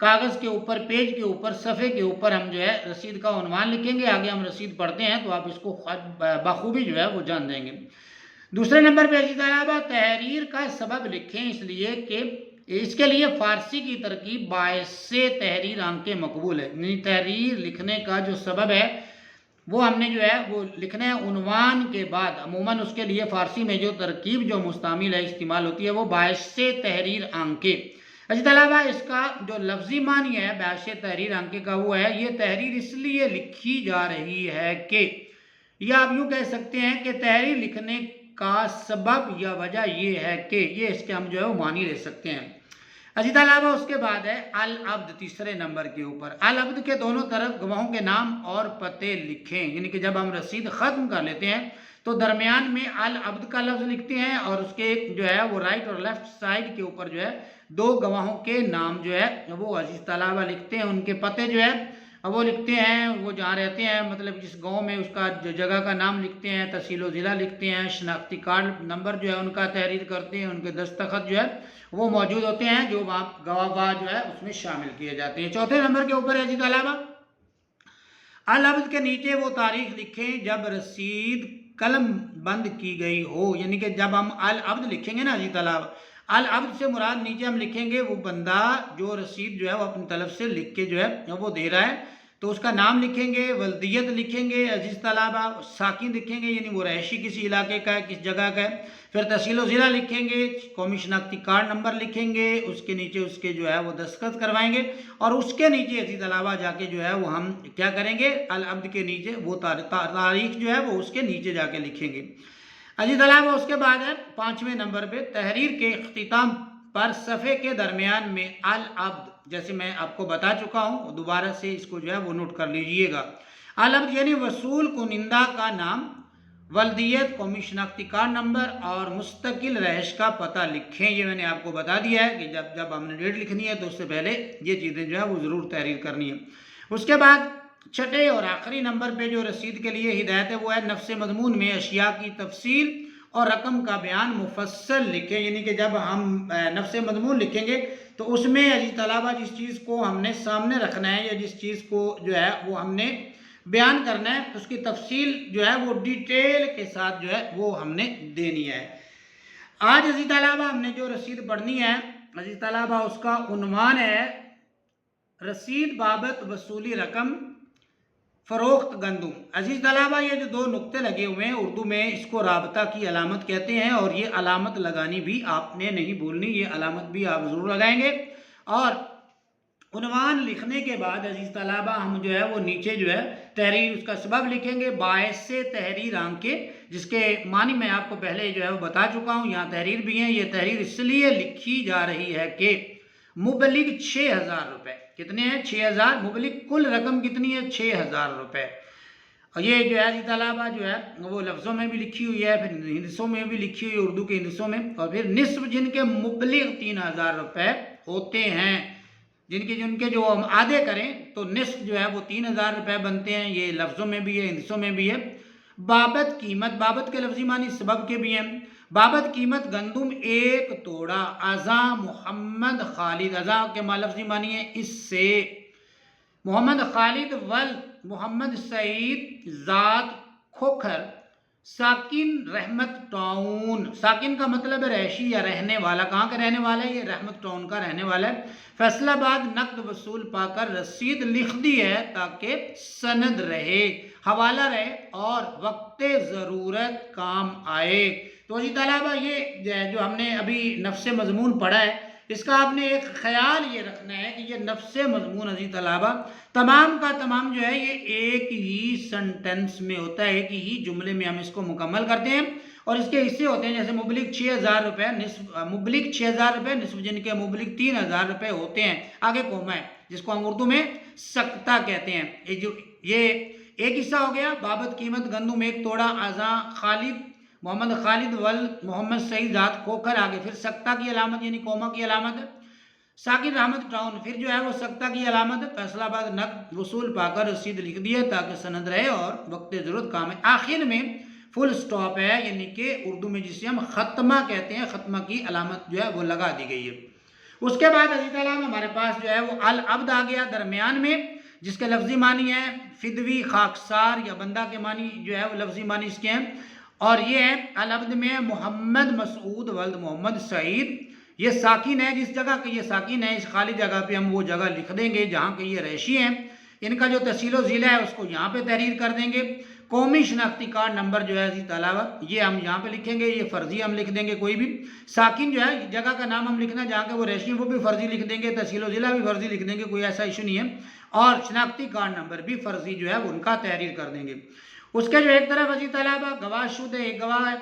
کاغذ کے اوپر، پیج کے اوپر، صفحے کے اوپر ہم جو ہے رسید کا عنوان لکھیں گے. آگے ہم رسید پڑھتے ہیں تو آپ اس کو بخوبی جو ہے وہ جان دیں گے. دوسرے نمبر پہ عزیز طلبہ تحریر کا سبب لکھیں، اس لیے کہ اس کے لیے فارسی کی ترکیب باعث تحریر آنکھیں مقبول ہے. یعنی تحریر لکھنے کا جو سبب ہے وہ ہم نے جو ہے وہ لکھنا ہے عنوان کے بعد. عموماً اس کے لیے فارسی میں جو ترکیب جو مستعمل ہے، استعمال ہوتی ہے، وہ باعث تحریر آنکھیں. عزیز طلبہ اس کا جو لفظی معنی ہے باعث تحریر آنکھیں کا وہ ہے یہ تحریر اس لیے لکھی جا رہی ہے کہ، یا آپ یوں کہہ سکتے ہیں کہ تحریر لکھنے کا سبب یا وجہ یہ ہے کہ، یہ اس کے ہم جو ہے وہ معنی لے سکتے ہیں. عزیز طلبہ اس کے بعد ہے العبد. تیسرے نمبر کے اوپر العبد کے دونوں طرف گواہوں کے نام اور پتے لکھیں. یعنی کہ جب ہم رسید ختم کر لیتے ہیں تو درمیان میں العبد کا لفظ لکھتے ہیں اور اس کے جو ہے وہ رائٹ اور لیفٹ سائڈ کے اوپر جو ہے دو گواہوں کے نام جو ہے وہ عزیز طلبہ لکھتے ہیں. ان کے پتے جو ہے وہ لکھتے ہیں، وہ جہاں رہتے ہیں، مطلب جس گاؤں میں، اس کا جگہ کا نام لکھتے ہیں، تحصیل و ضلع لکھتے ہیں، شناختی کارڈ نمبر جو ہے ان کا تحریر کرتے ہیں، ان کے دستخط جو ہے وہ موجود ہوتے ہیں جو وہاں گواہ جو ہے اس میں شامل کیے جاتے ہیں. چوتھے نمبر کے اوپر ہے عزیز طلبہ العبد کے نیچے وہ تاریخ لکھیں جب رسید قلم بند کی گئی ہو. یعنی کہ جب ہم العبد لکھیں گے نا عزیز طلبہ، العبد سے مراد نیچے ہم لکھیں گے وہ بندہ جو رسید جو ہے وہ اپنی طرف سے لکھ کے جو ہے وہ دے رہا ہے، تو اس کا نام لکھیں گے، ولدیت لکھیں گے عزیز طلبہ، ساکن لکھیں گے یعنی وہ رہائشی کسی علاقے کا ہے، کس جگہ کا ہے، پھر تحصیل و ضلع لکھیں گے، قومی شناختی کارڈ نمبر لکھیں گے، اس کے نیچے اس کے جو ہے وہ دستخط کروائیں گے، اور اس کے نیچے عزیز طلبہ جا کے جو ہے وہ ہم کیا کریں گے، العبد کے نیچے وہ تاریخ جو ہے وہ اس کے نیچے جا کے لکھیں گے. عزیز طلبہ اس کے بعد ہے پانچویں نمبر پہ تحریر کے اختتام پر صفحے کے درمیان میں العبد. جیسے میں آپ کو بتا چکا ہوں، دوبارہ سے اس کو جو ہے وہ نوٹ کر لیجئے گا. العبد یعنی وصول کنندہ کا نام، ولدیت، قومی شناختی کارڈ نمبر اور مستقل رہائش کا پتہ لکھیں. یہ میں نے آپ کو بتا دیا ہے کہ جب ہم نے ڈیٹ لکھنی ہے تو اس سے پہلے یہ چیزیں جو ہے وہ ضرور تحریر کرنی ہے. اس کے بعد چھٹے اور آخری نمبر پہ جو رسید کے لیے ہدایت ہے وہ ہے نفس مضمون میں اشیاء کی تفصیل اور رقم کا بیان مفصل لکھیں. یعنی کہ جب ہم نفس مضمون لکھیں گے تو اس میں عزیز طلبہ جس چیز کو ہم نے سامنے رکھنا ہے یا جس چیز کو جو ہے وہ ہم نے بیان کرنا ہے اس کی تفصیل جو ہے وہ ڈیٹیل کے ساتھ جو ہے وہ ہم نے دینی ہے. آج عزیز طلبہ ہم نے جو رسید پڑھنی ہے عزیز طلبہ اس کا عنوان ہے رسید بابت وصولی رقم فروخت گندم. عزیز طلبہ یہ جو دو نقطے لگے ہوئے ہیں اردو میں اس کو رابطہ کی علامت کہتے ہیں، اور یہ علامت لگانی بھی آپ نے نہیں بھولنی، یہ علامت بھی آپ ضرور لگائیں گے. اور عنوان لکھنے کے بعد عزیز طلبہ ہم جو ہے وہ نیچے جو ہے تحریر اس کا سبب لکھیں گے باعث تحریر آنکھیں، جس کے معنی میں آپ کو پہلے جو ہے وہ بتا چکا ہوں. یہاں تحریر بھی ہیں. یہ تحریر اس لیے لکھی جا رہی ہے کہ مبلغ 6000 روپے. کتنے ہیں؟ 6000. مبلغ کل رقم کتنی ہے؟ 6000 روپے. اور یہ جو ہے عزیز طلبہ جو ہے وہ لفظوں میں بھی لکھی ہوئی ہے، پھر ہندسوں میں بھی لکھی ہوئی ہے، اردو کے ہندسوں میں، اور پھر نصف جن کے مبلغ 3000 روپے ہوتے ہیں، جن کے جو ہم آدھے کریں تو نصف جو ہے وہ 3000 روپے بنتے ہیں. یہ لفظوں میں بھی ہے، ہندسوں میں بھی ہے. بابت قیمت، بابت کے لفظی معنی سبب کے بھی ہیں. بابت قیمت گندم 1 توڑا. ازاں محمد خالد، ازاں کے لفظی معنی ہے اس سے. محمد خالد ولد محمد سعید ذات کھوکھر ساکن رحمت ٹاؤن. ساکن کا مطلب ہے رہائشی یا رہنے والا. کہاں کا رہنے والا ہے؟ یہ رحمت ٹاؤن کا رہنے والا ہے. فیصلہ آباد نقد وصول پا کر رسید لکھ دی ہے تاکہ سند رہے، حوالہ رہے اور وقت ضرورت کام آئے. تو عزیز طلبہ یہ جو ہم نے ابھی نفس مضمون پڑھا ہے اس کا آپ نے ایک خیال یہ رکھنا ہے کہ یہ نفس مضمون عزیز طلبہ تمام کا تمام جو ہے یہ ایک ہی سنٹنس میں ہوتا ہے، ایک ہی جملے میں ہم اس کو مکمل کرتے ہیں، اور اس کے حصے ہوتے ہیں جیسے مبلغ 6000 روپے، مبلغ 6000 روپے، نصف جن کے مبلغ 3000 روپے ہوتے ہیں. آگے کوما ہے جس کو ہم اردو میں سکتہ کہتے ہیں. یہ ایک حصہ ہو گیا بابت قیمت گندم 1 توڑا. ازاں خالد محمد خالد ولد محمد سعید ذات کھوکھر. آگے پھر سکتہ کی علامت یعنی کوما کی علامت ہے. ساکن رحمت ٹاؤن، پھر جو ہے وہ سکتہ کی علامت ہے. فیصلہ آباد نقد وصول پا کر رسید لکھ دیے تاکہ سند رہے اور وقت ضرورت کام ہے. آخر میں فل سٹاپ ہے یعنی کہ اردو میں جسے ہم ختمہ کہتے ہیں، ختمہ کی علامت جو ہے وہ لگا دی گئی ہے. اس کے بعد عزیز طلبہ ہمارے پاس جو ہے وہ العبد آ گیا درمیان میں، جس کے لفظی معنی ہے فدوی، خاکسار یا بندہ کے معنی جو ہے وہ لفظی معنی اس کے ہیں، اور یہ ہے العبد میں محمد مسعود ولد محمد سعید، یہ ساکن ہے، جس جگہ کہ یہ ساکن ہے اس خالی جگہ پہ ہم وہ جگہ لکھ دیں گے جہاں کہ یہ رہائشی ہیں، ان کا جو تحصیل و ضلع ہے اس کو یہاں پہ تحریر کر دیں گے۔ قومی شناختی کارڈ نمبر جو ہے عزیز طلبہ یہ ہم یہاں پہ لکھیں گے، یہ فرضی ہم لکھ دیں گے، کوئی بھی ساکن جو ہے جگہ کا نام ہم لکھنا جہاں کہ وہ رہائشی وہ بھی فرضی لکھ دیں گے، تحصیل و ضلع بھی فرضی لکھ دیں گے، کوئی ایسا ایشو نہیں ہے، اور شناختی کارڈ نمبر بھی فرضی جو ہے وہ ان کا تحریر کر دیں گے۔ اس کے جو ایک طرف عزیز طلبہ گواہ شدہ ایک گواہ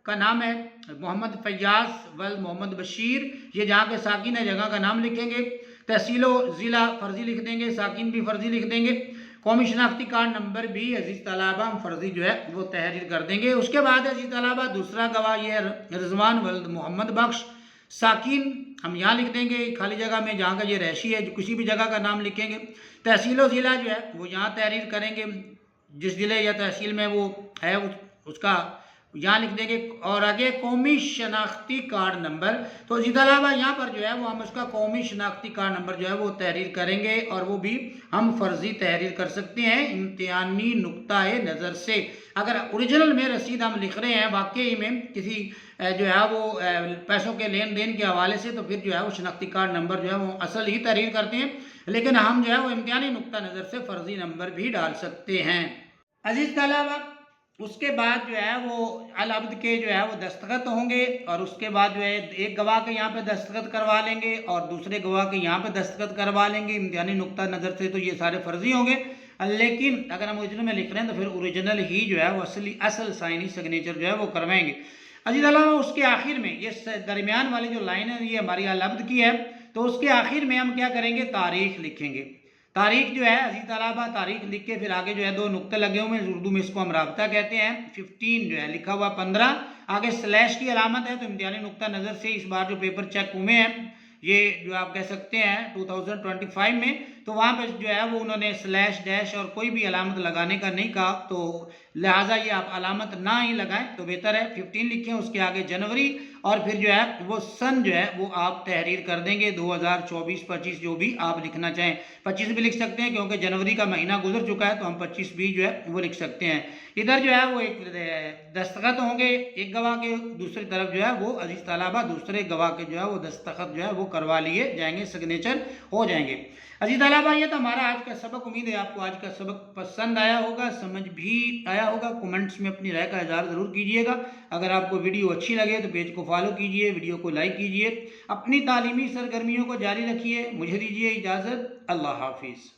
کا نام ہے محمد فیاض ولد محمد بشیر، یہ جہاں کے ساکن ہے جگہ کا نام لکھیں گے، تحصیل و ضلع فرضی لکھ دیں گے، ساکن بھی فرضی لکھ دیں گے، قومی شناختی کارڈ نمبر بھی عزیز طلبہ ہم فرضی جو ہے وہ تحریر کر دیں گے۔ اس کے بعد عزیز طلبہ دوسرا گواہ یہ ہے رضوان ولد محمد بخش، ساکن ہم یہاں لکھ دیں گے خالی جگہ میں جہاں کا یہ رہائشی ہے، جو کسی بھی جگہ کا نام لکھیں گے، تحصیل و ضلع جو ہے وہ یہاں تحریر کریں گے، جس ضلع یا تحصیل میں وہ ہے اس کا یہاں لکھ دیں گے، اور آگے قومی شناختی کارڈ نمبر، تو عزیز طلبہ یہاں پر جو ہے وہ ہم اس کا قومی شناختی کارڈ نمبر جو ہے وہ تحریر کریں گے، اور وہ بھی ہم فرضی تحریر کر سکتے ہیں امتحانی نقطہ نظر سے۔ اگر اوریجنل میں رسید ہم لکھ رہے ہیں واقعی میں کسی جو ہے وہ پیسوں کے لین دین کے حوالے سے، تو پھر جو ہے وہ شناختی کارڈ نمبر جو ہے وہ اصل ہی تحریر کرتے ہیں، لیکن ہم جو ہے وہ امتحانی نقطہ نظر سے فرضی نمبر بھی ڈال سکتے ہیں۔ عزیز طلبہ اس کے بعد جو ہے وہ العبد کے جو ہے وہ دستخط ہوں گے، اور اس کے بعد جو ہے ایک گواہ کے یہاں پہ دستخط کروا لیں گے اور دوسرے گواہ کے یہاں پہ دستخط کروا لیں گے امتحانی نقطہ نظر سے، تو یہ سارے فرضی ہوں گے، لیکن اگر ہم اوریجنل میں لکھ رہے ہیں تو پھر اوریجنل ہی جو ہے وہ اصل سائنی سگنیچر جو ہے وہ کروائیں گے۔ عزیز طلبہ اس کے آخر میں یہ درمیان والی جو لائن ہے یہ ہماری العبد کی ہے، تو اس کے آخر میں ہم کیا کریں گے، تاریخ لکھیں گے۔ تاریخ جو ہے عزیز طلبہ تاریخ لکھ کے پھر آگے جو ہے دو نقطے لگے ہوئے ہیں، اردو میں اس کو ہم رابطہ کہتے ہیں، 15 جو ہے لکھا ہوا 15، آگے سلیش کی علامت ہے، تو امتحانی نقطہ نظر سے اس بار جو پیپر چیک ہوئے ہیں یہ جو آپ کہہ سکتے ہیں 2025 میں، تو وہاں پہ جو ہے وہ انہوں نے سلیش ڈیش اور کوئی بھی علامت لگانے کا نہیں کہا، تو لہٰذا یہ آپ علامت نہ ہی لگائیں تو بہتر ہے، 15 لکھیں، اس کے آگے جنوری، اور پھر جو ہے وہ سن جو ہے وہ آپ تحریر کر دیں گے 2024-25 جو بھی آپ لکھنا چاہیں، 25 بھی لکھ سکتے ہیں کیونکہ جنوری کا مہینہ گزر چکا ہے، تو ہم 25 بھی جو ہے وہ لکھ سکتے ہیں۔ ادھر جو ہے وہ ایک دستخط ہوں گے ایک گواہ کے، دوسری طرف جو ہے وہ عزیز طلبہ دوسرے گواہ کے جو ہے وہ دستخط جو ہے وہ کروا لیے جائیں گے، سگنیچر ہو جائیں گے۔ عزیز طلبہ یہ تو ہمارا آج کا سبق، امید ہے آپ کو آج کا سبق پسند آیا ہوگا، سمجھ بھی آیا ہوگا۔ کومنٹس میں اپنی رائے کا اظہار ضرور کیجیے گا۔ اگر آپ کو ویڈیو اچھی لگے تو پیج کو فالو کیجیے، ویڈیو کو لائک کیجیے، اپنی تعلیمی سرگرمیوں کو جاری رکھیے۔ مجھے دیجیے اجازت، اللہ حافظ۔